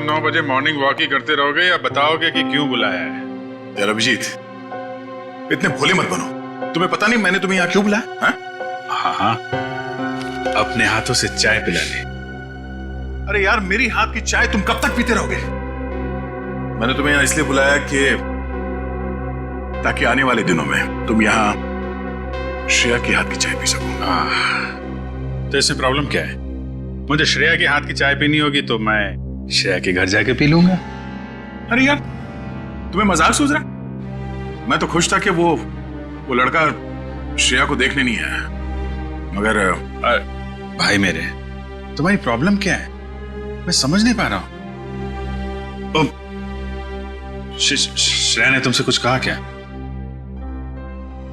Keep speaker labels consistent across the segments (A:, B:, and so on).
A: 9 बजे morning walk ही करते रहोगे या बताओगे कि क्यों बुलाया है?
B: यार अभिजीत, इतने भोले मत बनो। तुम्हें पता नहीं मैंने तुम्हें यहाँ क्यों बुलाया?
A: हाँ हाँ, अपने हाथों से चाय पिला ले।
B: अरे यार, मेरी हाथ की चाय तुम कब तक पीते रहोगे? मैंने तुम्हें यहाँ इसलिए बुलाया कि ताकि आने वाले दिनों में तुम यहाँ श्रेया के हाथ की चाय पी सको।
A: तो इसमें प्रॉब्लम क्या है? मुझे श्रेया के हाथ की चाय पीनी होगी तो मैं श्रेया के घर जाके पी लूंगा।
B: अरे यार, तुम्हें मजाक सूझ रहा? मैं तो खुश था कि वो लड़का श्रेया को देखने नहीं आया, मगर
A: भाई मेरे, तुम्हारी प्रॉब्लम क्या है? मैं समझ नहीं पा रहा हूं। श्रेया ने तुमसे कुछ कहा क्या?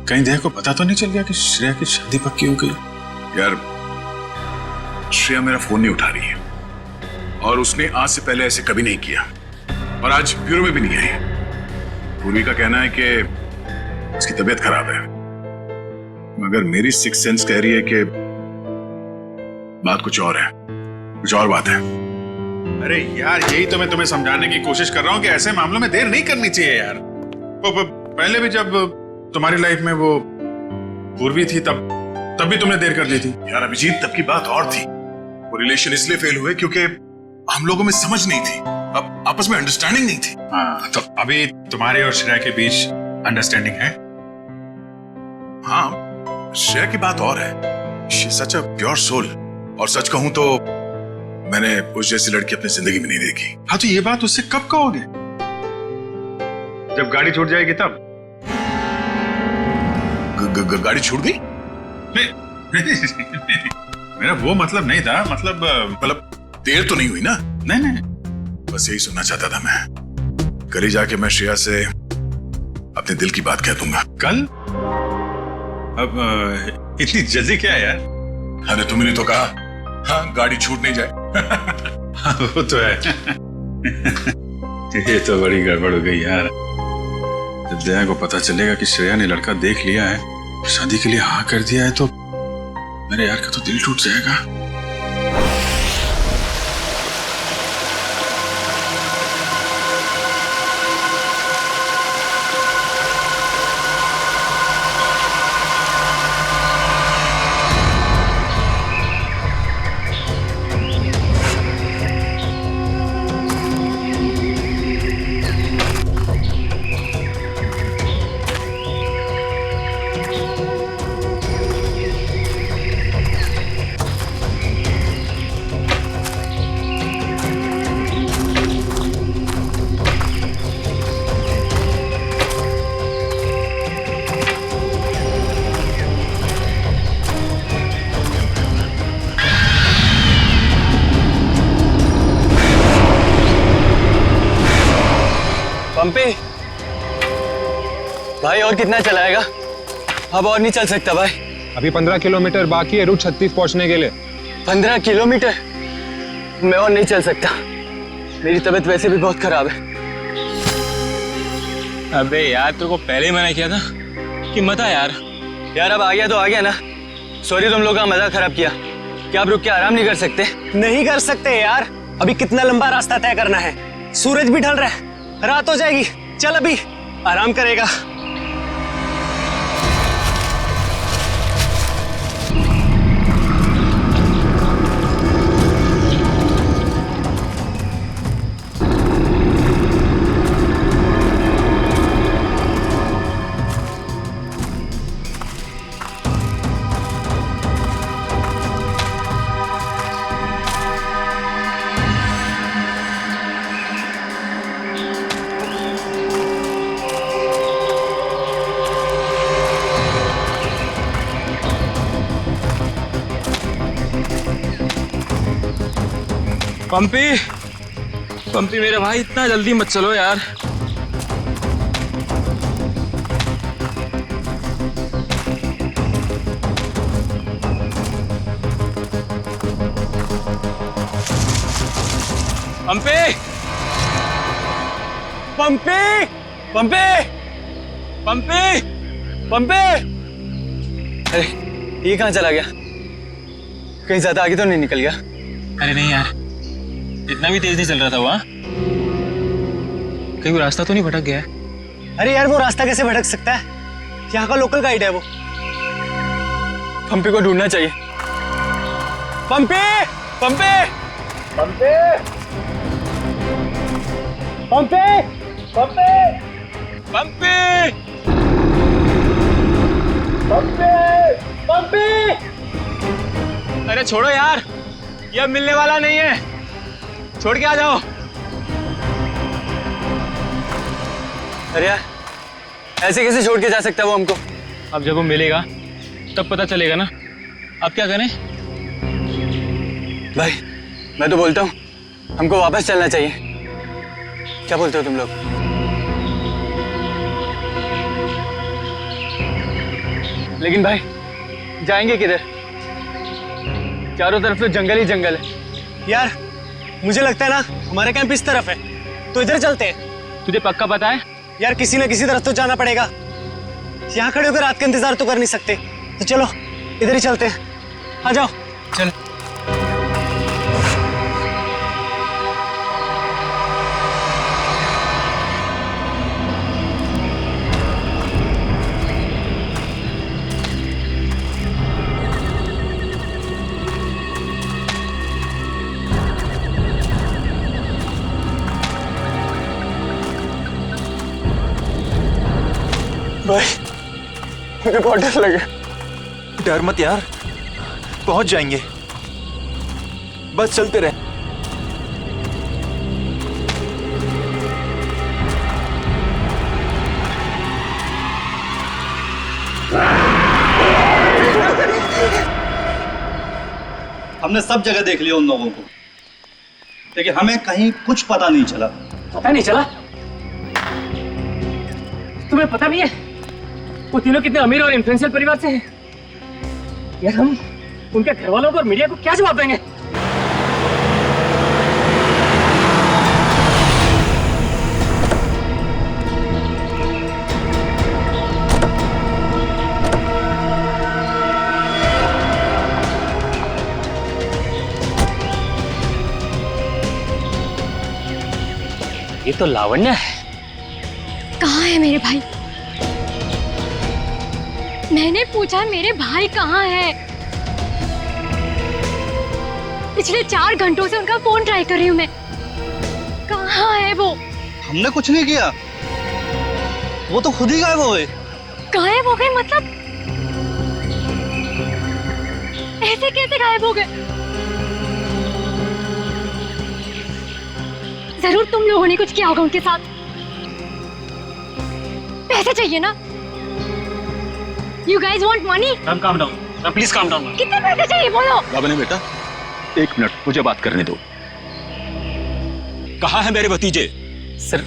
A: कहीं देह को पता तो नहीं चल गया कि श्रेया की शादी पक्की हो गई?
B: यार, श्रेया मेरा फोन नहीं उठा रही है और उसने आज से पहले ऐसे कभी नहीं किया और आज ब्यूरो में भी नहीं आई। पूर्वी का कहना है कि उसकी तबीयत खराब है, मगर मेरी सिक्स सेंस कह रही है कि बात कुछ और है, कुछ और बात है।
A: अरे यार, यही तो मैं तुम्हें समझाने की कोशिश कर रहा हूं कि ऐसे मामलों में देर नहीं करनी चाहिए यार। पहले भी जब तुम्हारी लाइफ में वो पूर्वी थी तब भी तुमने देर कर दी थी।
B: यार अभिजीत, तब की बात और थी। वो रिलेशन इसलिए फेल हुए क्योंकि हम लोगों में समझ नहीं थी, अब आपस में अंडरस्टैंडिंग नहीं थी।
A: हाँ, तो अभी तुम्हारे और श्रेया के बीच अंडरस्टैंडिंग है?
B: हाँ, श्रेया की बात और है। She such a pure soul, और सच कहूं तो मैंने उस जैसी लड़की अपनी जिंदगी में नहीं देखी।
A: हाँ, तो ये बात उससे कब कहोगे? जब गाड़ी छूट जाएगी तब?
B: गाड़ी छूट गई?
A: मेरा वो मतलब नहीं था। मतलब
B: देर तो नहीं हुई ना?
A: नहीं,
B: बस यही सुनना चाहता था मैं। कल ही जाके मैं श्रेया से अपने दिल की बात कह दूंगा।
A: कल? अब इतनी जल्दी क्या है यार?
B: अरे तुमने तो कहा, हाँ, गाड़ी छूट नहीं जाए।
A: वो तो है। ये तो बड़ी गड़बड़ हो गई यार। जब दया को पता चलेगा कि श्रेया ने लड़का देख लिया है, शादी के लिए हाँ कर दिया है, तो मेरे यार का तो दिल टूट जाएगा।
C: पंपी भाई, और कितना चलाएगा? अब और नहीं चल सकता भाई।
D: अभी 15 किलोमीटर बाकी है रूट 36 पहुंचने के लिए।
C: 15 किलोमीटर? मैं और नहीं चल सकता, मेरी तबीयत वैसे भी बहुत खराब है।
E: अबे यार, तेरे को पहले ही मना किया था कि मत आ यार।
C: यार अब आ गया तो आ गया ना। सॉरी, तुम लोग का मजा खराब किया। क्या आप रुक के आराम नहीं कर सकते?
F: नहीं कर सकते यार, अभी कितना लंबा रास्ता तय करना है। सूरज भी ढल रहा है, रात हो जाएगी। चल अभी आराम करेगा।
E: पंपी मेरे भाई, इतना जल्दी मत चलो यार। पंपी पंपी पंपी पंपी पंपी।
C: अरे ये कहाँ चला गया? कहीं ज्यादा आगे तो नहीं निकल गया?
E: अरे नहीं यार, इतना भी तेज नहीं चल रहा था वो। कहीं वो रास्ता तो नहीं भटक गया है?
F: अरे यार, वो रास्ता कैसे भटक सकता है? यहाँ का लोकल गाइड है वो।
C: पंपी को ढूंढना चाहिए। पंपी, पंपी, पंपी, पंपी, पंपी,
E: पंपी!
C: पंपी, पंपी।
E: अरे छोड़ो यार, ये अब मिलने वाला नहीं है। छोड़ के आ जाओ।
C: अरे यार, ऐसे कैसे छोड़ के जा सकता है वो हमको?
E: अब जब वो मिलेगा तब पता चलेगा ना। अब क्या करें?
C: भाई, मैं तो बोलता हूँ हमको वापस चलना चाहिए। क्या बोलते हो तुम लोग? लेकिन भाई, जाएंगे किधर? चारों तरफ तो जंगल ही जंगल है।
F: यार, मुझे लगता है ना हमारा कैंप इस तरफ है, तो इधर चलते हैं।
E: तुझे पक्का पता है?
F: यार, किसी न किसी तरफ तो जाना पड़ेगा। यहाँ खड़े होकर रात का इंतजार तो कर नहीं सकते, तो चलो इधर ही चलते हैं। आ जाओ।
E: चल।
C: भाई, मुझे बहुत डर लगा।
G: डर मत यार, पहुंच जाएंगे। बस चलते रहे।
H: हमने सब जगह देख लिया उन लोगों को, लेकिन हमें कहीं कुछ पता नहीं चला।
I: पता नहीं चला? तुम्हें पता नहीं है वो तीनों कितने अमीर और इन्फ्लुएंशियल परिवार से हैं? यार, हम उनके घर वालों को और मीडिया को क्या जवाब देंगे? ये तो लावण्य है।
J: कहाँ है मेरे भाई? मैंने पूछा मेरे भाई कहाँ है? पिछले 4 घंटों से उनका फोन ट्राई कर रही हूँ मैं। कहाँ है वो?
H: हमने कुछ नहीं किया, वो तो खुद ही गायब हो गए।
J: गायब हो गए मतलब? ऐसे कैसे गायब हो गए? जरूर तुम लोगों ने कुछ किया होगा उनके साथ। पैसे चाहिए ना? You guys want money?
E: Calm down. Please calm down.
J: कितने पैसे चाहिए बोलो?
B: बाबा ने बेटा, 1 मिनट मुझे बात करने दो।
E: कहाँ है मेरे भतीजे?
I: सर,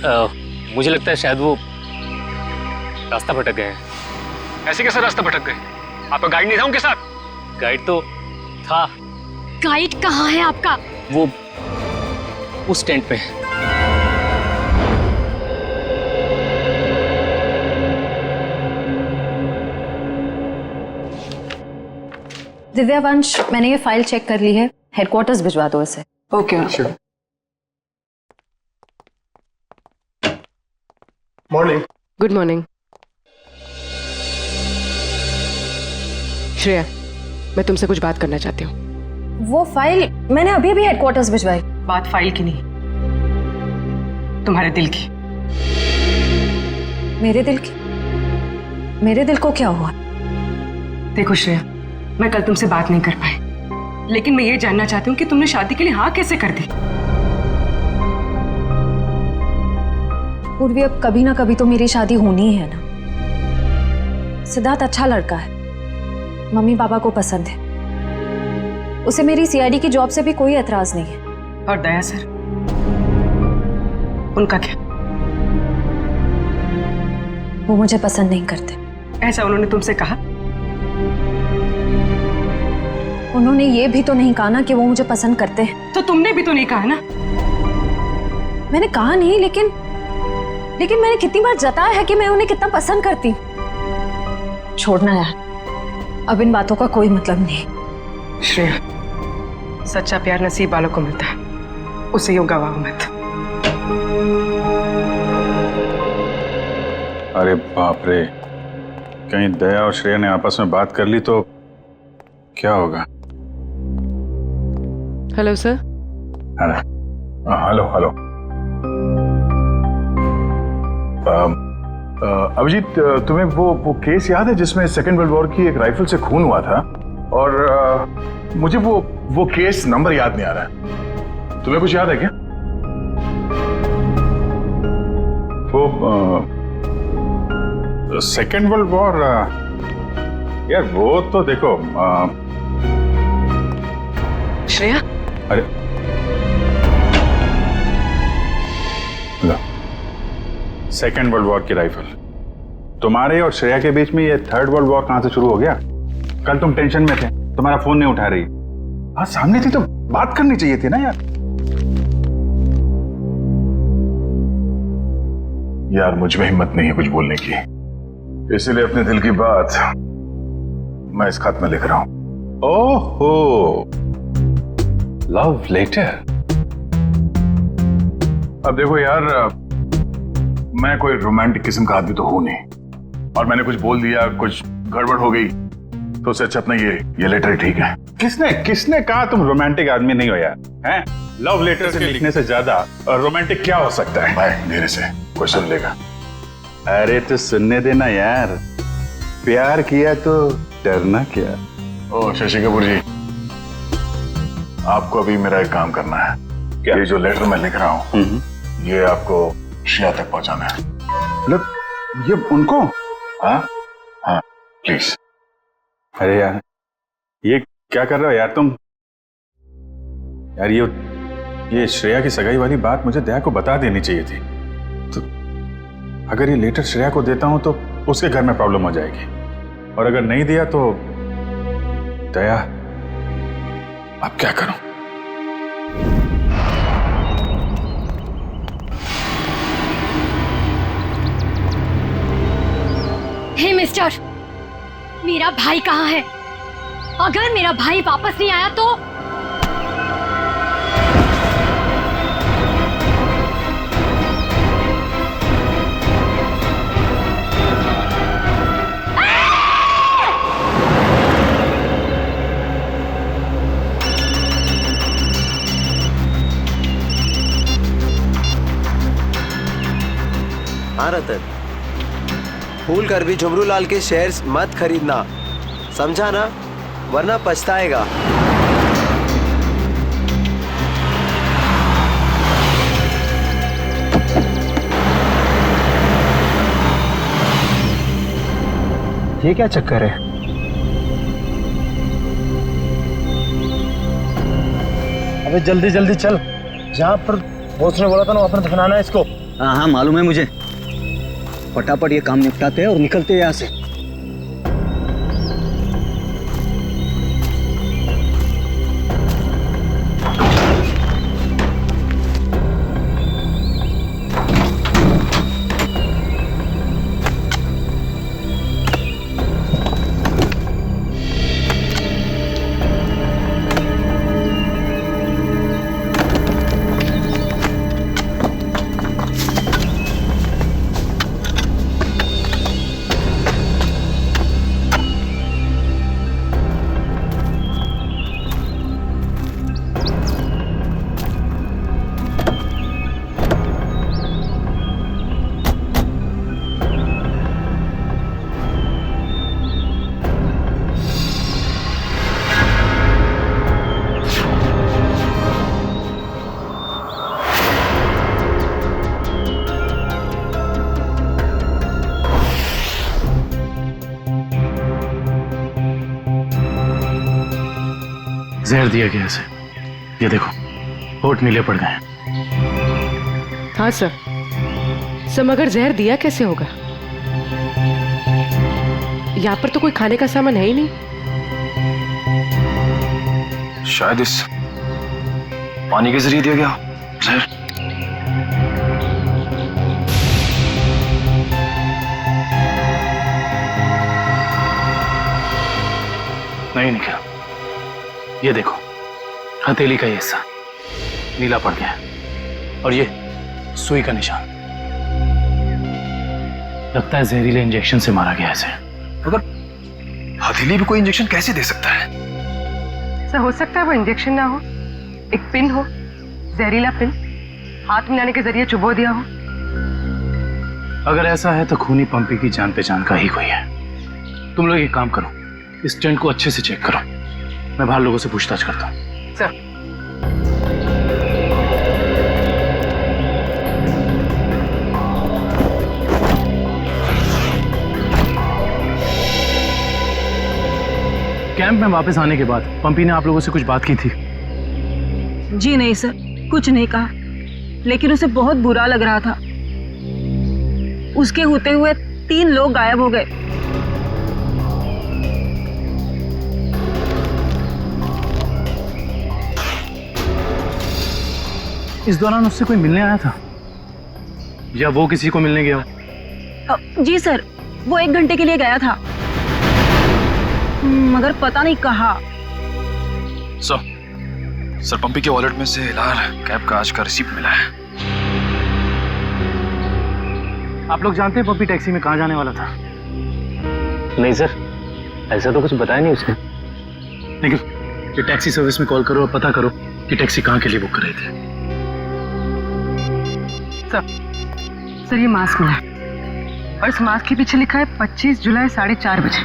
I: मुझे लगता है शायद वो रास्ता भटक गए हैं।
D: ऐसे कैसे रास्ता भटक गए? आपका गाइड नहीं था उनके साथ?
I: गाइड तो था।
J: गाइड कहाँ है आपका?
I: वो उस टेंट पे है।
K: दिव्या वंश, मैंने ये फाइल चेक कर ली है। हेडक्वार्टर्स भिजवा दो इसे।
C: Okay, sure. Morning.
K: Good morning. Shreya, मैं तुमसे कुछ बात करना चाहती हूँ। वो फाइल मैंने अभी अभी हेडक्वार्टर्स भिजवाई।
I: बात फाइल की नहीं, तुम्हारे दिल की।
K: मेरे दिल की? मेरे दिल को क्या हुआ?
I: देखो श्रेया, मैं कल तुमसे बात नहीं कर पाई, लेकिन मैं ये जानना चाहती हूँ कि तुमने शादी के लिए हाँ कैसे कर दी?
K: पूर्वी, अब कभी ना कभी तो मेरी शादी होनी ही है ना। सिद्धार्थ अच्छा लड़का है, मम्मी पापा को पसंद है, उसे मेरी सीआईडी की जॉब से भी कोई एतराज नहीं है।
I: और दया सर, उनका क्या?
K: वो मुझे पसंद नहीं करते।
I: ऐसा उन्होंने तुमसे कहा?
K: उन्होंने ये भी तो नहीं कहा ना कि वो मुझे पसंद करते हैं।
I: तो तुमने भी तो नहीं कहा ना?
K: मैंने कहा नहीं, लेकिन मैंने कितनी बार जताया है कि मैं उन्हें कितना पसंद करती हूँ। छोड़ना यार, अब इन बातों का कोई मतलब नहीं।
I: श्रेया, सच्चा प्यार नसीब वालों को मिलता है, उसे यूं गवाओ मत।
A: अरे बाप रे, कहीं दया और श्रेया ने आपस में बात कर ली तो क्या होगा?
L: Hello sir.
B: Hello hello. Abhijit, तुम्हें वो केस याद है जिसमें सेकेंड वर्ल्ड वॉर की एक राइफल से खून हुआ था? और मुझे वो केस नंबर याद नहीं आ रहा है। तुम्हें कुछ याद है क्या?
A: वो सेकेंड वर्ल्ड वॉर, यार वो तो देखो
L: श्रेया,
A: अरे लो, सेकेंड वर्ल्ड वॉर की राइफल। तुम्हारे और श्रेया के बीच में ये थर्ड वर्ल्ड वॉर कहां से शुरू हो गया? कल तुम टेंशन में थे, तुम्हारा फोन नहीं उठा रही। हाँ, सामने थी तो बात करनी चाहिए थी ना
B: यार मुझ में हिम्मत नहीं है कुछ बोलने की, इसीलिए अपने दिल की बात मैं इस खत में लिख रहा हूं।
A: ओहो, लव लेटर।
B: अब देखो यार, मैं कोई रोमांटिक किस्म का आदमी तो हूं नहीं, और मैंने कुछ बोल दिया, कुछ गड़बड़ हो गई तो उससे अच्छा अपना ये लेटर ठीक है।
A: किसने कहा तुम रोमांटिक आदमी नहीं हो यार? हैं? लव लेटर से लिखने से ज्यादा रोमांटिक क्या हो सकता है?
B: भाई धीरे से, कोई सुन लेगा।
A: अरे तो सुनने देना यार, प्यार किया तो डरना क्या।
B: ओ शशि कपूर जी, आपको अभी मेरा एक काम करना है।
A: क्या?
B: ये जो लेटर मैं लिख रहा हूँ ये आपको श्रेया तक पहुंचाना है।
A: मतलब ये उनको?
B: हाँ हाँ प्लीज।
A: अरे यार ये क्या कर रहे हो यार तुम? यार ये श्रेया की सगाई वाली बात मुझे दया को बता देनी चाहिए थी। तो अगर ये लेटर श्रेया को देता हूं तो उसके घर में प्रॉब्लम हो जाएगी, और अगर नहीं दिया तो दया, अब क्या करूं?
J: हे मिस्टर, मेरा भाई कहाँ है? अगर मेरा भाई वापस नहीं आया तो
F: हाँ रतन, भूल कर भी झुमरू लाल के शेयर्स मत खरीदना, समझा ना? वरना पछताएगा।
C: ये क्या चक्कर है? अबे जल्दी जल्दी चल, जहाँ पर बॉस ने बोला था ना वहाँ पर दफनाना है इसको।
E: हाँ हाँ मालूम है मुझे, फटाफट ये काम निपटाते हैं और निकलते हैं यहाँ से।
C: जहर दिया गया इसे, ये देखो होठ नीले पड़ गए।
L: हाँ सर, मगर जहर दिया कैसे होगा? यहाँ पर तो कोई खाने का सामान है ही नहीं।
C: शायद इस पानी के जरिए दिया गया जहर। नहीं निकला, ये देखो हथेली का ये हिस्सा नीला पड़ गया, और ये सुई का निशान। लगता है जहरीले इंजेक्शन से मारा गया इसे।
B: मगर हथेली भी कोई इंजेक्शन कैसे दे सकता है?
L: सर हो सकता है वो इंजेक्शन ना हो, एक पिन हो, जहरीला पिन हाथ मिलाने के जरिए चुबो दिया हो।
C: अगर ऐसा है तो खूनी पंपी की जान पहचान का ही कोई है। तुम लोग एक काम करो, इस टेंट को अच्छे से चेक करो, मैं बाहर लोगों से पूछताछ करता हूँ।
L: सर
C: कैंप में वापस आने के बाद पंपी ने आप लोगों से कुछ बात की थी?
K: जी नहीं सर, कुछ नहीं कहा, लेकिन उसे बहुत बुरा लग रहा था। उसके होते हुए 3 लोग गायब हो गए।
C: इस दौरान उससे कोई मिलने आया था या वो किसी को मिलने गया?
K: जी सर, वो 1 घंटे के लिए गया था, मगर पता नहीं कहाँ।
B: सर पंपी के वॉलेट में से लार कैब का आज का रिसीप्ट मिला है।
C: आप लोग जानते हैं पंपी टैक्सी में कहाँ जाने वाला था?
F: नहीं सर, ऐसा तो कुछ बताया नहीं उसने।
C: निखिल, ये टैक्सी सर्विस में कॉल करो और पता करो कि टैक्सी कहाँ के लिए बुक कर रही थी।
L: सर ये मास्क मिला है और इस मास्क के पीछे लिखा है 25 जुलाई 4:30 बजे।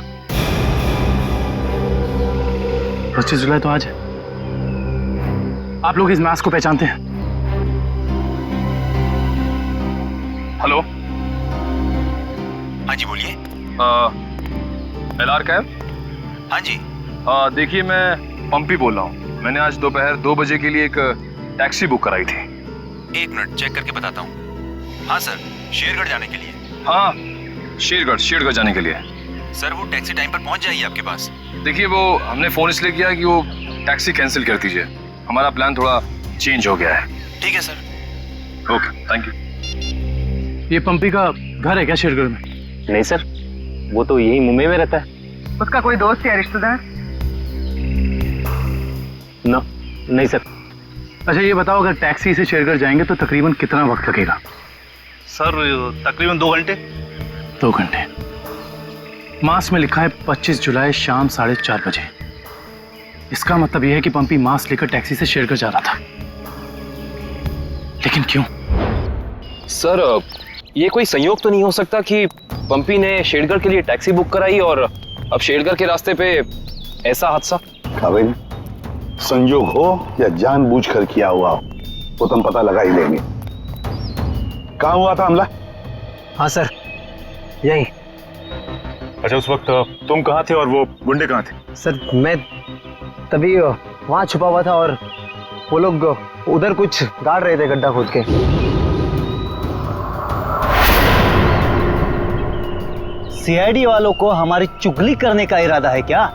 C: 25 जुलाई तो आज है। आप लोग इस मास्क को पहचानते हैं?
B: हेलो,
G: हाँ जी बोलिए।
B: LR cab?
G: हाँ जी।
B: देखिए मैं पंपी बोल रहा हूँ। मैंने आज दोपहर 2 बजे के लिए एक टैक्सी बुक कराई थी।
G: 1 मिनट चेक करके बताता हूँ। हाँ सर, शेरगढ़ जाने के लिए।
B: हाँ, शेरगढ़ जाने के लिए।
G: सर वो टैक्सी टाइम पर पहुँच जाएगी आपके पास।
B: देखिए वो हमने फोन इसलिए किया कि वो टैक्सी कैंसिल कर दीजिए, हमारा प्लान थोड़ा चेंज हो गया है।
G: ठीक है सर।
B: Okay, thank you.
C: ये पंपी का घर है क्या शेरगढ़ में?
F: नहीं सर, वो तो यही मुंबई में रहता है।
L: उसका कोई दोस्त या रिश्तेदार?
F: नो, नहीं सर।
C: अच्छा ये बताओ, अगर टैक्सी से शेरगढ़ जाएंगे तो तकरीबन कितना वक्त लगेगा?
H: सर तकरीबन 2 घंटे।
C: 2 घंटे। मास में लिखा है 25 जुलाई शाम 4:30 बजे। इसका मतलब यह है कि पंपी मास लेकर टैक्सी से शेरगढ़ जा रहा था, लेकिन क्यों?
M: सर ये कोई संयोग तो नहीं हो सकता कि पंपी ने शेरगढ़ के लिए टैक्सी बुक कराई और अब शेरगढ़ के रास्ते पे ऐसा हादसा?
N: काबिल, संयोग हो या जानबूझकर किया हुआ हो वो तुम पता लगा ही लेंगे। कहाँ हुआ था हमला?
F: हाँ सर, यही।
B: अच्छा उस वक्त तुम कहाँ थे और वो गुंडे कहाँ थे?
F: सर मैं तभी वहाँ छुपा हुआ था और वो लोग उधर कुछ गाड़ रहे थे गड्ढा खोद के।
H: सीआईडी वालों को हमारी चुगली करने का इरादा है क्या?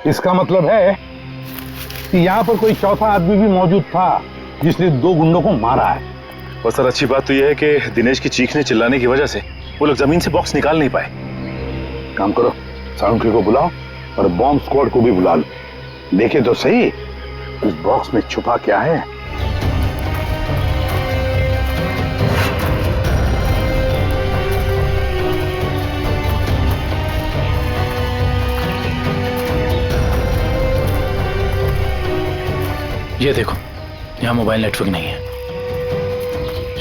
N: इसका मतलब है कि यहाँ पर कोई चौथा आदमी भी मौजूद था जिसने 2 गुंडों को मारा है।
B: और सर अच्छी बात तो यह है कि दिनेश की चीखने चिल्लाने की वजह से वो लोग जमीन से बॉक्स निकाल नहीं पाए।
N: काम करो, साउंड को बुलाओ और बॉम्ब स्क्वाड को भी बुला लो, देखे तो सही उस बॉक्स में छुपा क्या है।
C: ये देखो, यहाँ मोबाइल नेटवर्क नहीं है,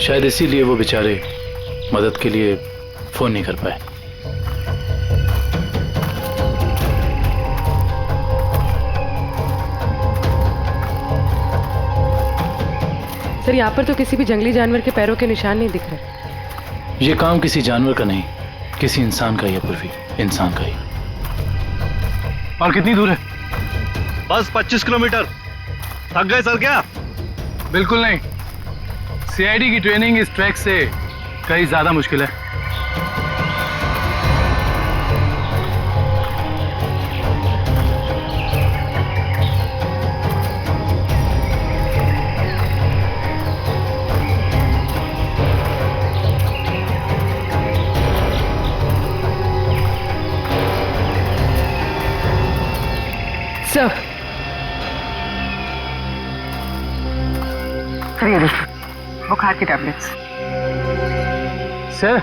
C: शायद इसीलिए वो बेचारे मदद के लिए फोन नहीं कर पाए।
L: सर यहाँ पर तो किसी भी जंगली जानवर के पैरों के निशान नहीं दिख रहे।
C: ये काम किसी जानवर का नहीं, किसी इंसान का ही है पूर्वी, इंसान का ही। और कितनी दूर है?
H: बस 25 किलोमीटर। थक गए सर क्या?
C: बिल्कुल नहीं, सीआईडी की ट्रेनिंग इस ट्रैक से कहीं ज्यादा मुश्किल है।
L: सर ये देखिए बुखार की टैबलेट्स।
C: सर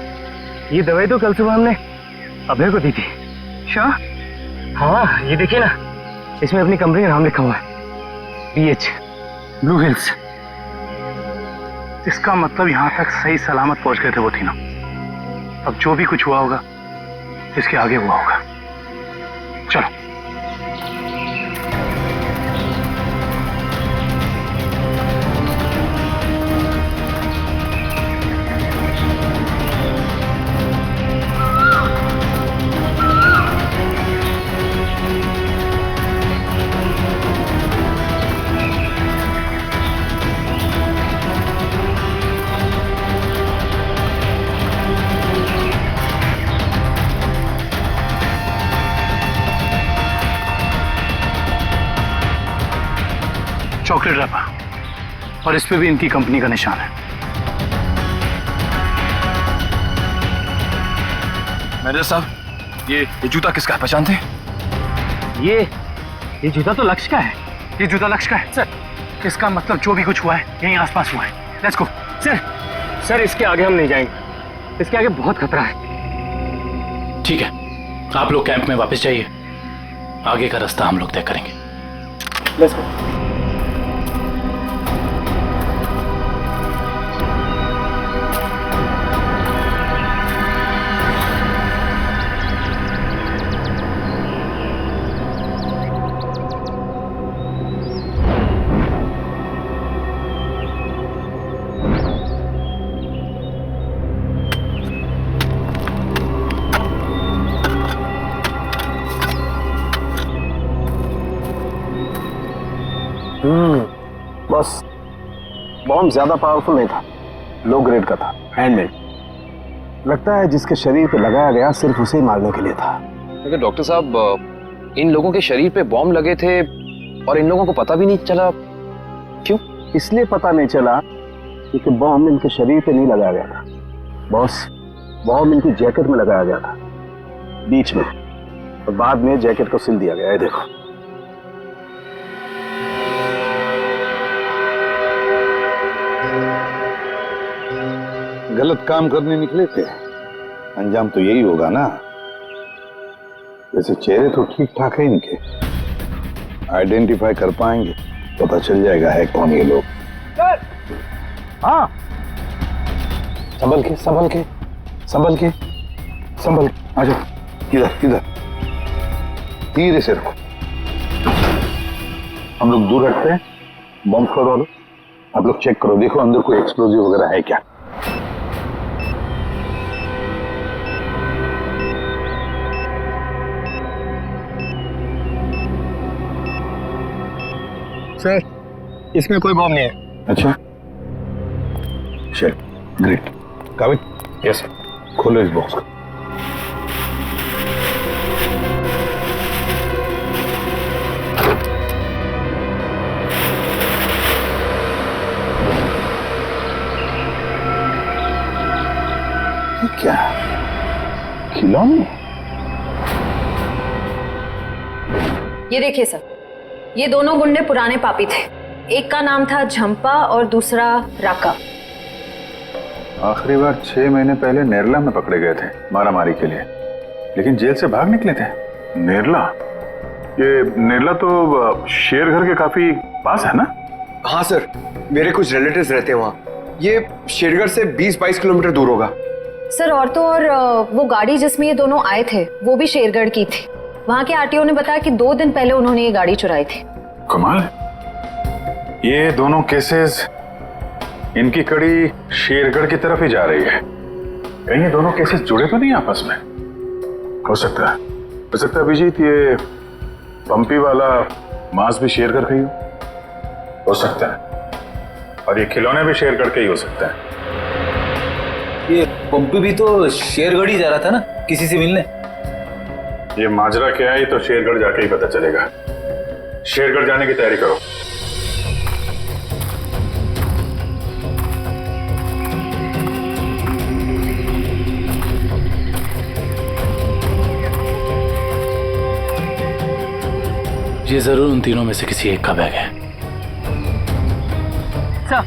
C: ये दवाई तो कल सुबह हमने अभय को दी थी।
L: श्योर?
C: हाँ ये देखिए ना, इसमें अपनी कंपनी का नाम लिखा हुआ है, BH ब्लू हिल्स। इसका मतलब यहाँ तक सही सलामत पहुंच गए थे वो तीनों। अब जो भी कुछ हुआ होगा इसके आगे हुआ होगा। चलो। चॉकलेट रैपर और इस पे भी इनकी कंपनी का निशान है।
M: मैनेजर साहब ये जूता किसका है, पहचानते हैं?
C: ये जूता तो लक्ष्य का है। ये जूता लक्ष्य का है सर। इसका मतलब जो भी कुछ हुआ है यहीं आसपास हुआ है। Let's go.
I: सर इसके आगे हम नहीं जाएंगे, इसके आगे बहुत खतरा है।
C: ठीक है, आप लोग कैंप में वापस जाइए, आगे का रास्ता हम लोग तय करेंगे।
I: Let's go.
N: बस बॉम्ब ज्यादा पावरफुल नहीं था, लो ग्रेड का था, हैंडमेड। लगता है जिसके शरीर पे लगाया गया सिर्फ उसे ही मारने के लिए था।
M: लेकिन डॉक्टर साहब इन लोगों के शरीर पे बॉम्ब लगे थे और इन लोगों को पता भी नहीं चला। क्यों?
N: इसलिए पता नहीं चला क्योंकि बॉम्ब इनके शरीर पे नहीं लगाया गया था बॉस, बॉम्ब इनकी जैकेट में लगाया गया था बीच में, और बाद में जैकेट को सिल दिया गया है। देखो गलत काम करने निकले थे, अंजाम तो यही होगा ना। वैसे चेहरे तो ठीक ठाक है इनके, आइडेंटिफाई कर पाएंगे, पता चल जाएगा है कौन ये लोग। हाँ संभल के संभल के संभल के संभल के, आ जाओ इधर इधर, धीरे से रखो। हम लोग दूर हटते हैं, बॉम्ब स्क्वाड वालों आप लोग चेक करो, देखो अंदर कोई एक्सप्लोजिव वगैरह है क्या।
E: सर इसमें कोई बॉम्ब नहीं है।
N: अच्छा चल ग्रेट। कावित?
M: Yes sir.
N: खोलो इस बॉक्स को। ये क्या खिलौने?
K: ये देखिए सर, ये दोनों गुंडे पुराने पापी थे। एक का नाम था झंपा और दूसरा राका।
A: आखिरी बार 6 महीने पहले नेरला में पकड़े गए थे मारामारी के लिए, लेकिन जेल से भाग निकले थे। नेरला? ये नेरला तो शेरघर के काफी पास है ना?
E: हाँ सर, मेरे कुछ रिलेटिव्स रहते हैं वहाँ। ये शेरगढ़ से 20-22 किलोमीटर दूर होगा।
K: सर और तो और वो गाड़ी जिसमें ये दोनों आए थे वो भी शेरगढ़ की थी। वहाँ के आरटीओ ने बताया कि 2 दिन पहले उन्होंने ये गाड़ी चुराई थी।
A: कमाल, ये दोनों केसेस, इनकी कड़ी शेरगढ़ की तरफ ही जा रही है। कहीं ये दोनों केसेस जुड़े तो नहीं आपस में? हो सकता है अभिजीत ये पंपी वाला मांस भी शेरगढ़ का ही हो सकता है, और ये खिलौने भी शेरगढ़ के ही हो सकता है।
E: ये पंपी भी तो शेरगढ़ ही जा रहा था ना किसी से मिलने।
A: ये माजरा क्या है ये तो शेरगढ़ जाके ही पता चलेगा। शेरगढ़ जाने की तैयारी करो।
C: ये जरूर उन तीनों में से किसी एक का बैग है।
I: सर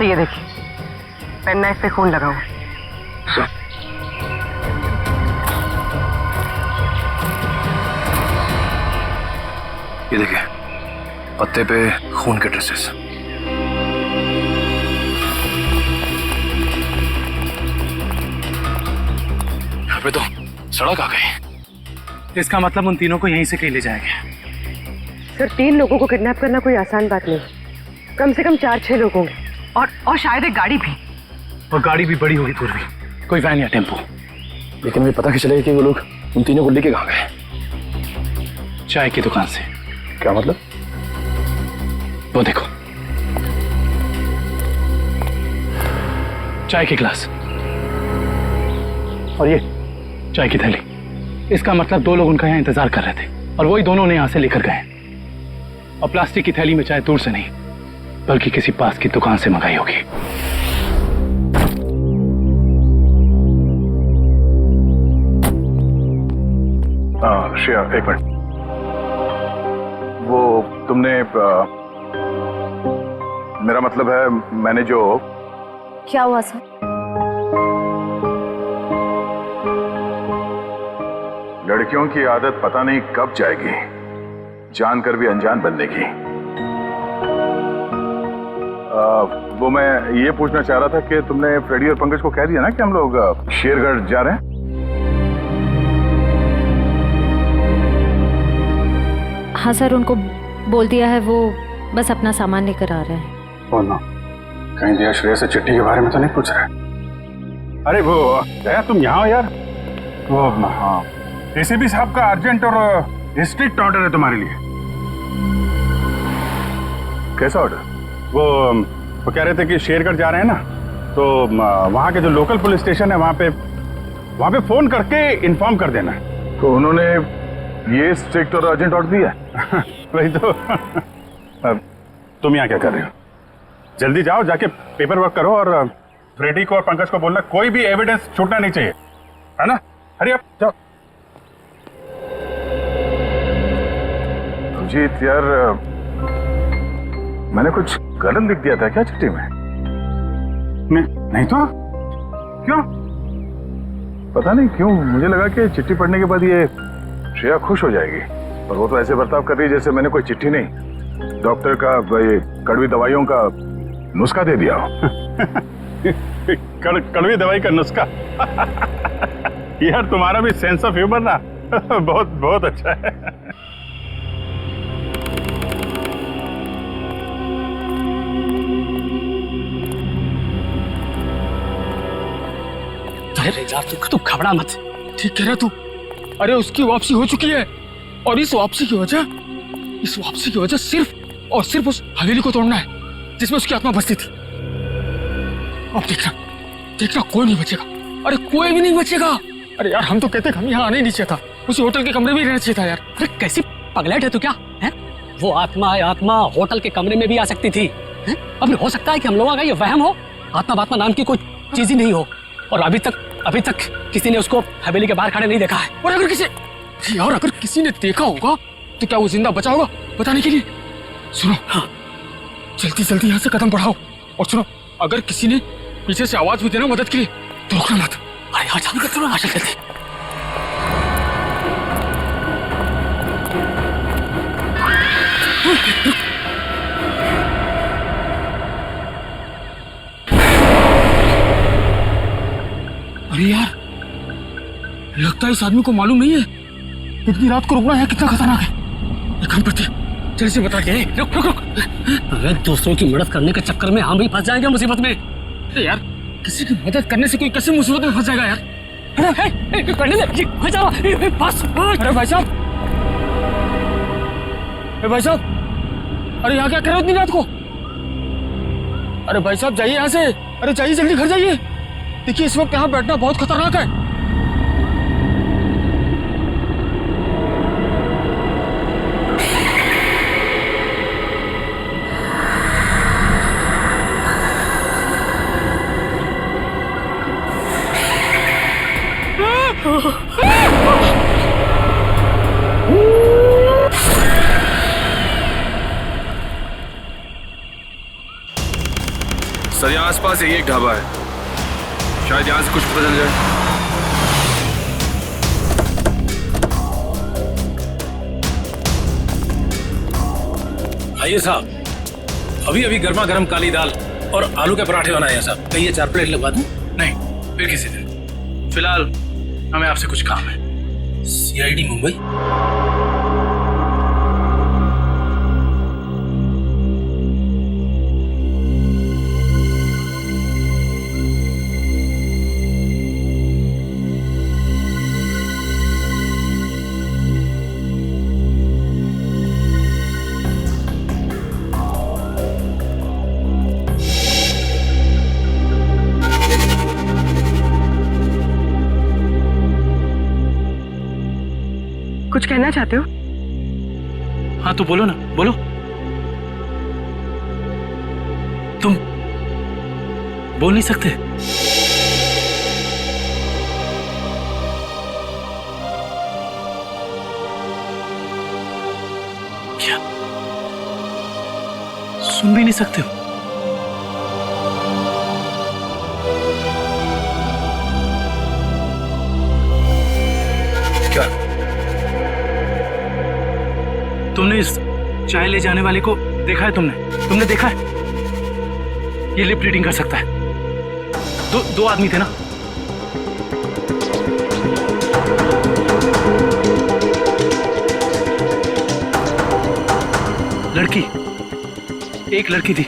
L: अच्छा ये देखिए, पेन नाइफ पे खून लगा हुआ।
C: ये देखिए, पत्ते पे खून के ट्रेसेस। यहाँ पे तो सड़क आ गई। इसका मतलब उन तीनों को यहीं से कहीं ले जाएंगे।
L: सर 3 लोगों को किडनैप करना कोई आसान बात नहीं, कम से कम 4-6 लोग होंगे, और शायद एक गाड़ी भी।
C: और गाड़ी भी बड़ी होगी पूर्वी, कोई वैन या टेम्पो। लेकिन मुझे पता कैसे चलेगा कि वो लोग उन तीनों को लेके कहाँ गए? चाय की दुकान से। क्या मतलब? वो देखो, चाय के गिलास और ये चाय की थैली। इसका मतलब 2 लोग उनका यहाँ इंतजार कर रहे थे और वही दोनों ने यहाँ से लेकर गए। और प्लास्टिक की थैली में चाय दूर से नहीं, बल्कि किसी पास की दुकान से मंगाई होगी।
B: श्रेया, एक मिनट। वो तुमने मेरा मतलब है, मैंने जो।
K: क्या हुआ सर?
B: लड़कियों की आदत पता नहीं कब जाएगी, जानकर भी अनजान बनने की। वो मैं ये पूछना चाह रहा था कि तुमने फ्रेडी और पंकज को कह दिया ना कि हम लोग शेरगढ़ जा रहे हैं?
K: हाँ सर, उनको बोल दिया है, वो बस अपना सामान लेकर आ रहे हैं।
N: बोलो, कहीं दिया श्रेया से चिट्ठी के बारे में तो नहीं पूछ रहे? अरे वो दया, तुम यहाँ हो यार। वो हाँ, एसीपी साहब का अर्जेंट और स्ट्रिक्ट ऑर्डर है तुम्हारे लिए।
B: कैसा ऑर्डर?
N: वो कह रहे थे कि शेरगढ़ जा रहे हैं ना, तो वहाँ के जो लोकल पुलिस स्टेशन है वहाँ पे फोन करके इन्फॉर्म कर देना।
B: तो उन्होंने ये स्ट्रिक्ट और अर्जेंट ऑर्डर दिया?
N: वही तो। तुम यहाँ क्या कर रहे हो? जल्दी जाओ, जाके पेपर वर्क करो और फ्रेडी को और पंकज को बोलना कोई भी एविडेंस छूटना नहीं चाहिए, है ना? हरी आप जाओ।
B: अभिजीत यार, मैंने कुछ गलत लिख दिया था क्या चिट्ठी में?
N: नहीं तो क्यों?
B: पता नहीं क्यों मुझे लगा कि चिट्ठी पढ़ने के बाद ये श्रेया खुश हो जाएगी, और वो तो ऐसे बर्ताव कर रही है जैसे मैंने कोई चिट्ठी नहीं, डॉक्टर का ये कड़वी दवाइयों का नुस्खा दे दिया हो।
N: कड़वी दवाई का नुस्खा? यार तुम्हारा भी सेंस ऑफ ह्यूमर ना बहुत बहुत अच्छा है।
I: अरे यार तू घबरा मत, ठीक कह रहा तू। अरे उसकी वापसी हो चुकी है, और इस वापसी की वजह सिर्फ और सिर्फ उस हवेली को तोड़ना है जिसमें उसकी आत्मा बसती थी। अब देखना कोई नहीं बचेगा। अरे कोई भी नहीं बचेगा। अरे यार हम तो कहते हम यहाँ आने नहीं चाहिए था, उसी होटल के कमरे में ही रहना चाहिए था यार।
F: अरे कैसी पगलेट है तू क्या है? वो आत्मा होटल के कमरे में भी आ सकती थी। अब हो सकता है कि हम लोगों का ये वहम हो, आत्मा नाम की कोई चीज ही नहीं हो, और अभी तक किसी ने उसको हवेली के बाहर खड़े नहीं देखा है।
I: और अगर किसी ने देखा होगा तो क्या वो जिंदा बचा होगा बताने के लिए? सुनो, हाँ, जल्दी यहाँ से कदम बढ़ाओ, और सुनो, अगर किसी ने पीछे से आवाज भी देना मदद के लिए तो रोकना मत।
F: अरे यार जल्दी करो ना, जल्दी।
I: अरे यार, लगता है इस आदमी को मालूम नहीं है इतनी रात को रुकना है कितना खतरनाक है। एक काम करते हैं, जल्दी से बता के। रुक।
F: अरे दूसरों की मदद करने के चक्कर में हम भी फंस जाएंगे मुसीबत में।
I: अरे यार, किसी की मदद करने से कोई कैसे मुसीबत में फंस जाएगा यार? अरे बस। अरे भाई साहब, अरे यहाँ क्या कर रहे हो इतनी रात को? अरे भाई साहब जाइए यहाँ से। अरे जाइए, जल्दी घर जाइए। देखिए इस वक्त यहाँ बैठना बहुत खतरनाक है।
M: सर यहाँ आसपास यही एक ढाबा है, शायद यहाँ से कुछ पता चल जाए।
C: आइए साहब, अभी अभी गर्मा गर्म काली दाल और आलू के पराठे बनाए हैं साहब। कहिए 4 प्लेट लगवा दूं? नहीं, फिर किसी दिन। फिलहाल हमें आपसे कुछ काम है। CID मुंबई।
L: कुछ कहना चाहते हो?
C: हाँ तो बोलो ना, बोलो। तुम बोल नहीं सकते? क्या सुन भी नहीं सकते हो? क्या तुमने इस चाय ले जाने वाले को देखा है? तुमने देखा है? ये लिप रीडिंग कर सकता है। दो आदमी थे ना? एक लड़की थी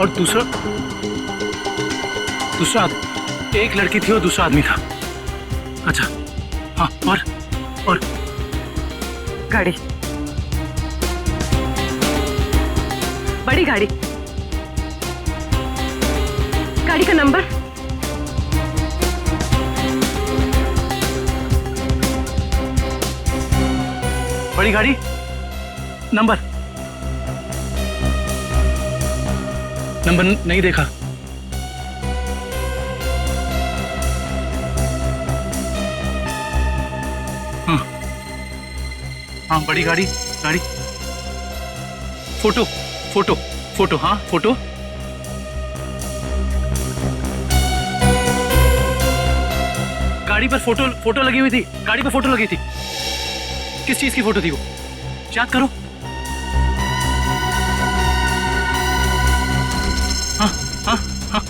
C: और दूसरा एक लड़की थी और दूसरा आदमी था। अच्छा हाँ, और
L: गाड़ी, बड़ी गाड़ी का नंबर?
C: बड़ी गाड़ी नंबर नहीं देखा। हाँ बड़ी गाड़ी फोटो हाँ फोटो। गाड़ी पर फोटो लगी हुई थी। गाड़ी पर फोटो लगी थी। किस चीज की फोटो थी वो? याद करो। हाँ हाँ हाँ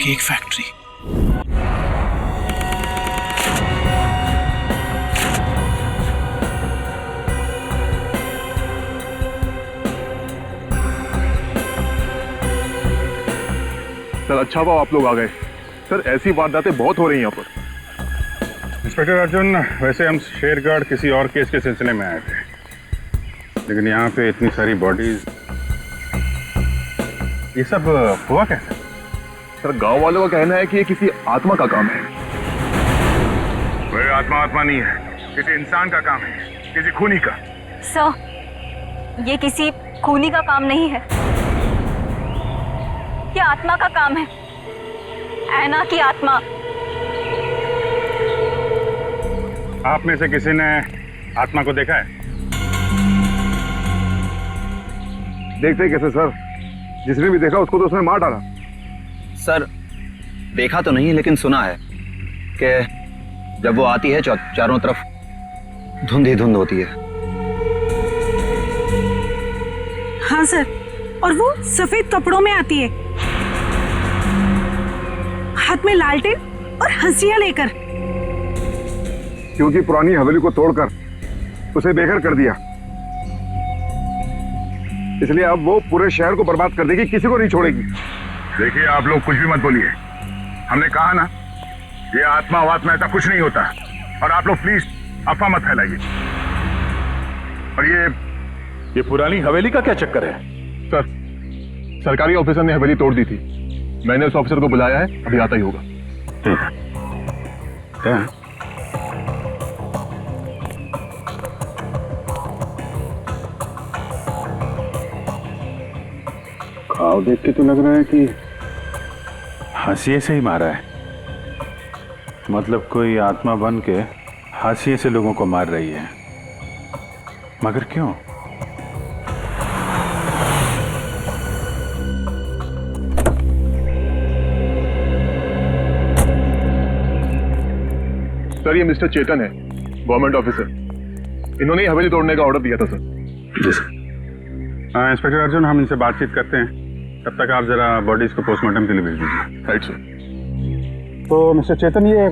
C: केक फैक्ट्री।
N: सर अच्छा हुआ आप लोग आ गए। सर ऐसी वारदातें बहुत हो रही हैं यहाँ पर।
A: इंस्पेक्टर अर्जुन, वैसे हम शेरगढ़ किसी और केस के सिलसिले में आए थे, लेकिन यहाँ पे इतनी सारी बॉडीज, ये सब हुआ कैसे?
N: सर गांव वालों का कहना है कि ये किसी आत्मा का काम है।
A: वह आत्मा नहीं है, किसी इंसान का काम है, किसी खूनी का।
K: सर ये किसी खूनी का काम नहीं है, ये आत्मा का काम है। ऐना की आत्मा।
A: आप में से किसी ने आत्मा को देखा है?
N: देखते कैसे सर, जिसने भी देखा उसको तो उसने मार डाला।
H: सर देखा तो नहीं, लेकिन सुना है कि जब वो आती है चारों तरफ धुंध ही धुंध होती है।
K: हाँ सर, और वो सफेद कपड़ों में आती है, हाथ में लालटेन और हंसिया लेकर।
N: क्योंकि पुरानी हवेली को तोड़कर उसे बेघर कर दिया, इसलिए अब वो पूरे शहर को बर्बाद कर देगी, किसी को नहीं छोड़ेगी।
A: देखिए आप लोग कुछ भी मत बोलिए, हमने कहा ना
B: ये आत्मा वात्मा ऐसा कुछ नहीं होता, और आप लोग प्लीज अफवाह मत फैलाइए। और ये पुरानी हवेली का क्या चक्कर है?
C: सर, सरकारी ऑफिसर ने हवेली तोड़ दी थी। मैंने उस ऑफिसर को बुलाया है, अभी आता ही होगा।
N: क्या? घाव देख के तो लग रहा है कि हाशिए से ही मारा है। मतलब कोई आत्मा बन के हाशिए से लोगों को मार रही है, मगर क्यों?
C: सर, ये मिस्टर चेतन है, गवर्नमेंट ऑफिसर। इन्होंने ही हवेली तोड़ने का ऑर्डर दिया था सर।
N: जी सर। इंस्पेक्टर अर्जुन, हम इनसे बातचीत करते हैं, तब तक आप जरा बॉडीज को पोस्टमार्टम के लिए भेज दीजिए।
C: Right sir.
N: तो मिस्टर चेतन, ये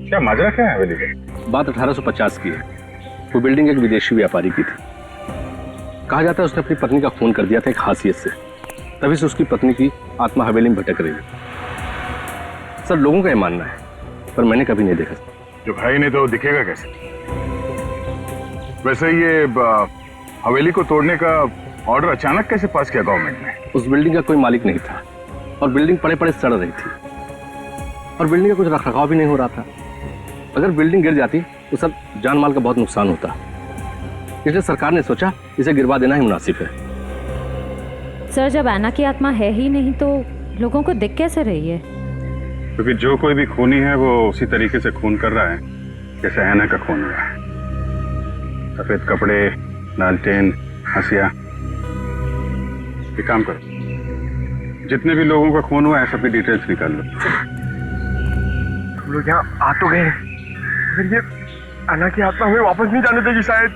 N: क्या माजरा क्या है हवेली का?
C: बात 1850 की है। वो बिल्डिंग एक विदेशी व्यापारी की थी। कहा जाता है उसने अपनी पत्नी का खून कर दिया था एक हाशियत से, तभी से उसकी पत्नी की आत्मा हवेली में भटक रही है। सर, लोगों का ये मानना है, पर मैंने कभी नहीं देखा।
B: जो भाई ने तो दिखेगा कैसे? वैसे ये हवेली को तोड़ने का ऑर्डर अचानक कैसे पास किया गवर्नमेंट ने?
C: उस बिल्डिंग का कोई मालिक नहीं था, और बिल्डिंग पड़े पड़े सड़ रही थी, और बिल्डिंग का कुछ रखरखाव भी नहीं हो रहा था। अगर बिल्डिंग गिर जाती तो सब जान माल का बहुत नुकसान होता, इसलिए सरकार ने सोचा इसे गिरवा देना ही मुनासिब है।
K: सर, जब ऐना की आत्मा है ही नहीं तो लोगों को दिख कैसे रही है?
N: क्योंकि जो कोई भी खूनी है वो उसी तरीके से खून कर रहा है जैसे ऐना का खून हुआ है। सफेद कपड़े, लालटेन, हंसिया। एक काम करो, जितने भी लोगों का खून हुआ है सबकी डिटेल्स निकाल लो।
C: हम लोग यहाँ आ तो गए, फिर ये अन्ना की आत्मा हमें वापस नहीं जाने देगी शायद।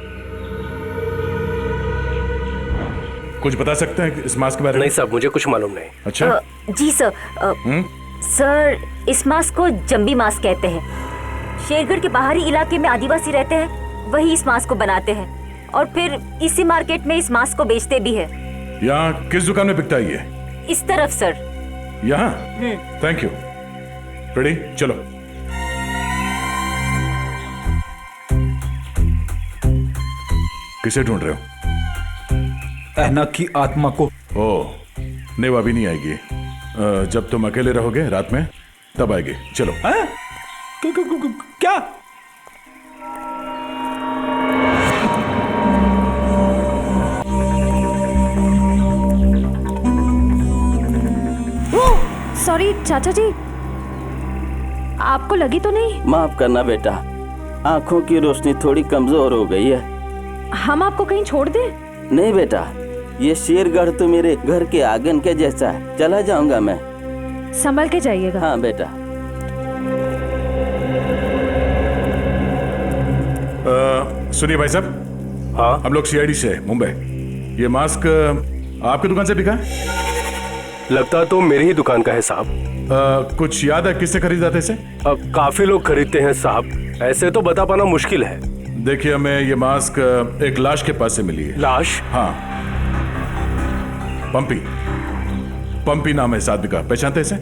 B: कुछ बता सकते हैं इस मास्क के बारे में?
M: नहीं साहब, मुझे कुछ मालूम नहीं।
B: अच्छा।
O: जी सर। सर, इस मास्क को जंबी मास्क कहते हैं। शेरगढ़ के बाहरी इलाके में आदिवासी रहते हैं, वही इस मास्क को बनाते हैं और फिर इसी मार्केट में इस मास्क को बेचते भी है।
B: यहाँ किस दुकान में बिकता है ये?
O: इस तरफ सर।
B: यहाँ? Thank you. रेडी, चलो। किसे ढूंढ रहे हो?
C: ऐना की आत्मा को।
B: ओह, नहीं, वो अभी नहीं आएगी। जब तुम अकेले रहोगे रात में तब आएगी। चलो।
C: क्या?
K: सॉरी चाचा जी, आपको लगी तो नहीं?
P: माफ करना बेटा, आंखों की रोशनी थोड़ी कमजोर हो गई है।
K: हम आपको कहीं छोड़ दें?
P: नहीं बेटा, ये शेरगढ़ तो मेरे घर के आंगन के जैसा है। चला जाऊंगा मैं।
K: संभल के जाइएगा।
P: हाँ बेटा।
B: सुनिए भाई साहब।
M: हाँ?
B: हम लोग सीआईडी से मुंबई। ये मास्क आपकी दुकान से बिका है?
M: लगता तो मेरी ही दुकान का है साहब।
B: कुछ याद है किससे खरीदा था इसे?
M: काफी लोग खरीदते हैं साहब, ऐसे तो बता पाना मुश्किल है।
B: देखिए, हमें ये मास्क एक लाश के पास से मिली है।
M: लाश?
B: हाँ, पंपी नाम है इस आदमी का। पहचानते इसे?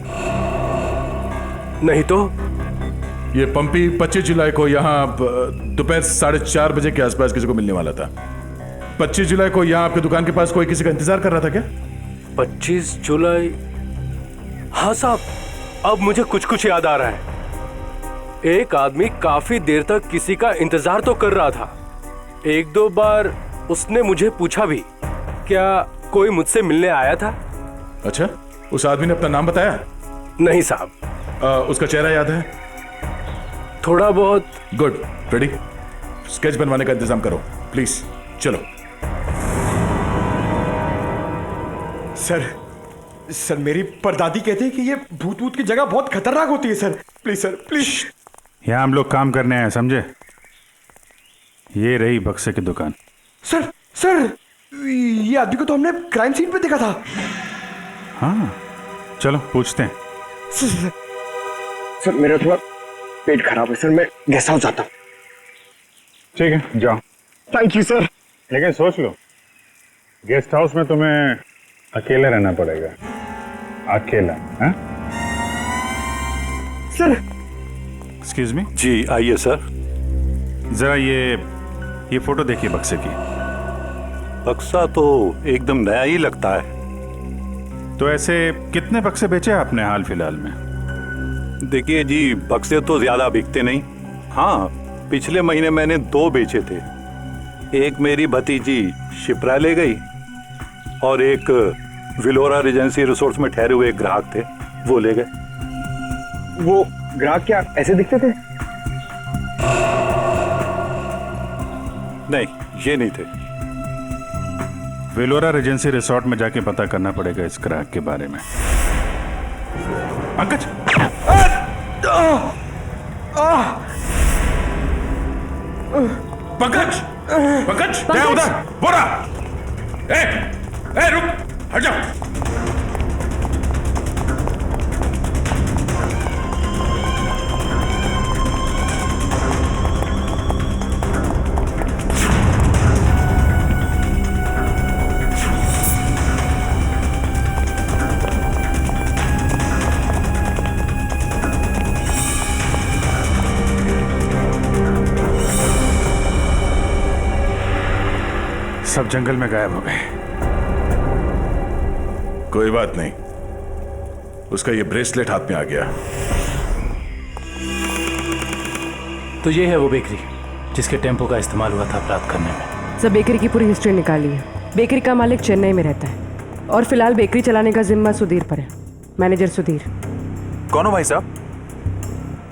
M: नहीं तो।
B: ये पंपी 25 जुलाई को यहाँ दोपहर 4:30 बजे के आसपास किसी को मिलने वाला था। 25 जुलाई को यहाँ आपकी दुकान के पास कोई किसी का इंतजार कर रहा था क्या?
M: 25 जुलाई? हाँ साहब, अब मुझे कुछ कुछ याद आ रहा है। एक आदमी काफी देर तक किसी का इंतजार तो कर रहा था। एक दो बार उसने मुझे पूछा भी, क्या कोई मुझसे मिलने आया था?
B: अच्छा, उस आदमी ने अपना नाम बताया?
M: नहीं साहब।
B: उसका चेहरा याद है?
M: थोड़ा बहुत।
B: गुड। रेडी? स्केच बनवाने का इंतजाम करो प्लीज। चलो।
C: सर मेरी परदादी कहती है कि ये भूत भूत की जगह बहुत खतरनाक होती है सर। Please sir, please.
N: यहाँ हम लोग काम करने आए, समझे? ये रही बक्से की दुकान।
C: सर, ये आदमी को तो हमने क्राइम सीन पे देखा था।
N: हाँ, चलो पूछते हैं।
C: सर मेरा थोड़ा पेट खराब है सर, मैं गेस्ट हाउस जाता हूँ।
N: ठीक है, जाओ।
C: Thank you sir.
N: लेकिन सोच लो, गेस्ट हाउस में तुम्हें अकेले रहना पड़ेगा। अकेला? हाँ?
A: Excuse me.
M: जी आइए सर।
A: जरा ये फोटो देखिए बक्से की।
M: बक्सा तो एकदम नया ही लगता है।
A: तो ऐसे कितने बक्से बेचे आपने हाल फिलहाल में?
M: देखिए जी, बक्से तो ज्यादा बिकते नहीं। हाँ, पिछले महीने मैंने 2 बेचे थे। एक मेरी भतीजी शिप्रा ले गई और एक विलोरा रेजेंसी रिसोर्ट्स में ठहरे हुए एक ग्राहक थे, वो ले गए।
H: वो ग्राहक क्या ऐसे दिखते थे?
M: नहीं, ये नहीं थे।
A: वेलोरा रेजेंसी रिसोर्ट में जाके पता करना पड़ेगा इस ग्राहक के बारे में। पंकज! पंकज! पंकज! क्या उधर? बोरा! ए, रुक! हट जाओ! सब जंगल में गायब हो गए।
B: कोई बात नहीं, उसका ये ब्रेसलेट हाथ में आ गया।
C: तो ये है वो बेकरी जिसके टेम्पो का इस्तेमाल हुआ था अपराध करने में।
L: सब बेकरी की पूरी हिस्ट्री निकाली है। बेकरी का मालिक चेन्नई में रहता है और फिलहाल बेकरी चलाने का जिम्मा सुधीर पर है। मैनेजर सुधीर।
G: कौन हो भाई साहब?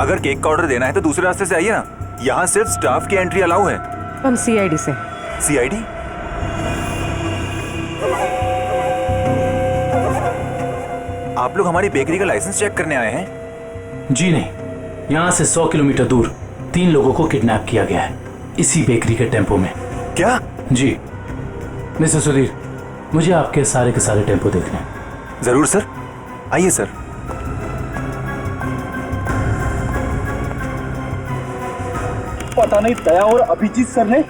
G: अगर केक का ऑर्डर देना है तो दूसरे रास्ते से आइए ना, यहाँ सिर्फ स्टाफ की एंट्री अलाउ है।
L: हम सीआईडी से।
G: सीआईडी? आप लोग हमारी बेकरी का लाइसेंस चेक करने आए हैं?
C: जी नहीं, यहाँ से 100 किलोमीटर दूर 3 लोगों को किडनैप किया गया है इसी बेकरी के टेम्पो में।
G: क्या?
C: जी मिस्टर सुधीर, मुझे आपके सारे के सारे टेम्पो देखने हैं।
G: जरूर सर, आइए सर।
I: पता नहीं दया और अभिजीत सर ने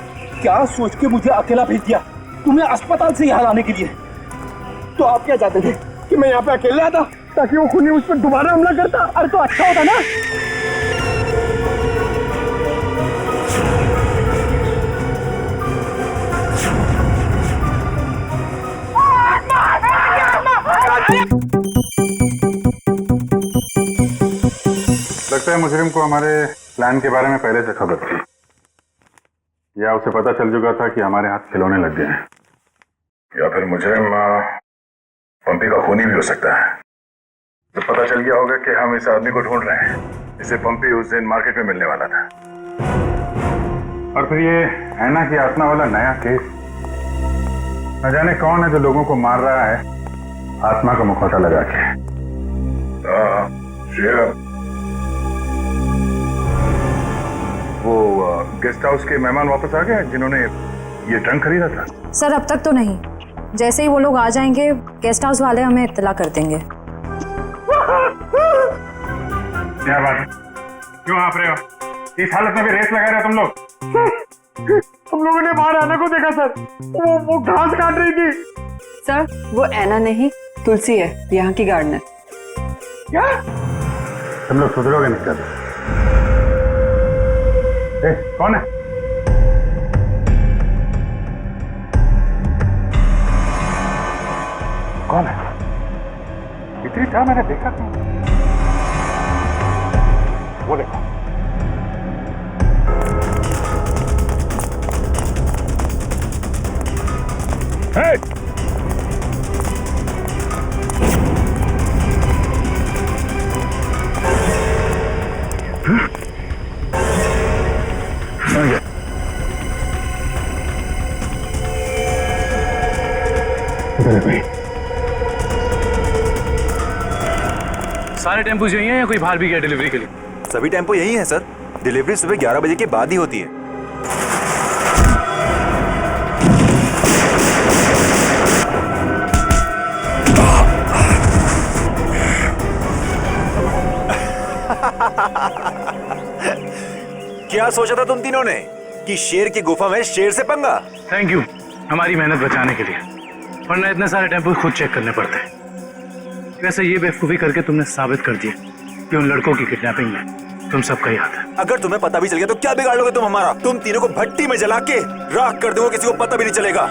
I: क्या सोच के मुझे अकेला भेज दिया तुम्हें अस्पताल से यहाँ लाने के लिए। तो आप क्या चाहते थे कि मैं यहाँ पे अकेले आता ताकि वो खूनी उस पर दोबारा हमला करता? अरे तो अच्छा होता ना।
A: लगता है मुजरिम को हमारे प्लान के बारे में पहले से खबर थी, या उसे पता चल चुका था कि हमारे हाथ खिलौने लग गए हैं,
B: या फिर मुजरिम पंपी का खूनी भी हो सकता है। तो पता चल गया होगा कि हम इस आदमी को ढूंढ रहे हैं। इसे पंपी उस दिन मार्केट में मिलने वाला था।
A: और फिर ये ऐना की आत्मा वाला नया केस, न जाने कौन है जो लोगों को मार रहा है आत्मा का मुखौटा लगा के। वो गेस्ट हाउस के मेहमान वापस आ गए जिन्होंने ये ट्रंक खरीदा था?
K: सर अब तक तो नहीं, जैसे ही वो लोग आ जाएंगे गेस्ट हाउस वाले हमें इत्तला कर देंगे।
A: क्या बात है, क्यों आप रहे हो? इस हालत में भी रेस लगा रहे हो तुम लोग?
I: हम लोगों ने बाहर आने को देखा सर, वो घास काट रही थी।
L: सर वो ऐना नहीं, तुलसी है, यहाँ की गार्डनर।
I: क्या?
A: तुम लोग सुधरोगे नहीं कर? कौन है? कौन है? इतनी था मैंने देखा था। वो देखो। Hey!
C: सारे टेम्पो यही हैं या कोई बाहर भी गया डिलीवरी के लिए?
G: सभी टेम्पो यही हैं सर। डिलीवरी सुबह 11 बजे के बाद ही होती है। क्या सोचा था तुम तीनों ने कि शेर की गुफा में शेर से पंगा?
C: थैंक यू हमारी मेहनत बचाने के लिए, वरना इतने सारे टेम्पो खुद चेक करने पड़ते हैं। वैसे ये बेवकूफ़ी करके तुमने साबित कर दिया कि उन लड़कों की किडनैपिंग में तुम सबका याद है।
G: अगर तुम्हें पता भी चल गया तो क्या बिगाड़ लोगे तुम हमारा? तुम तीनों को भट्टी में जला के राख कर दूंगा, किसी को पता भी नहीं चलेगा।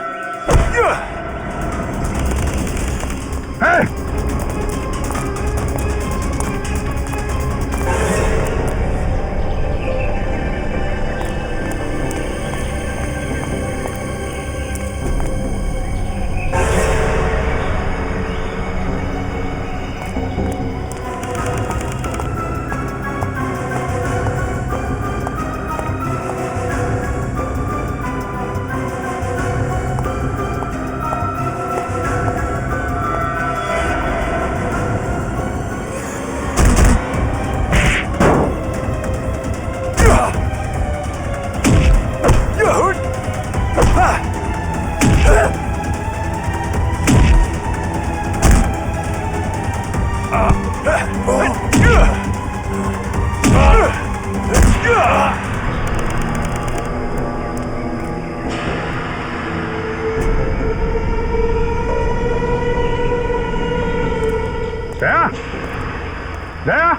C: दया,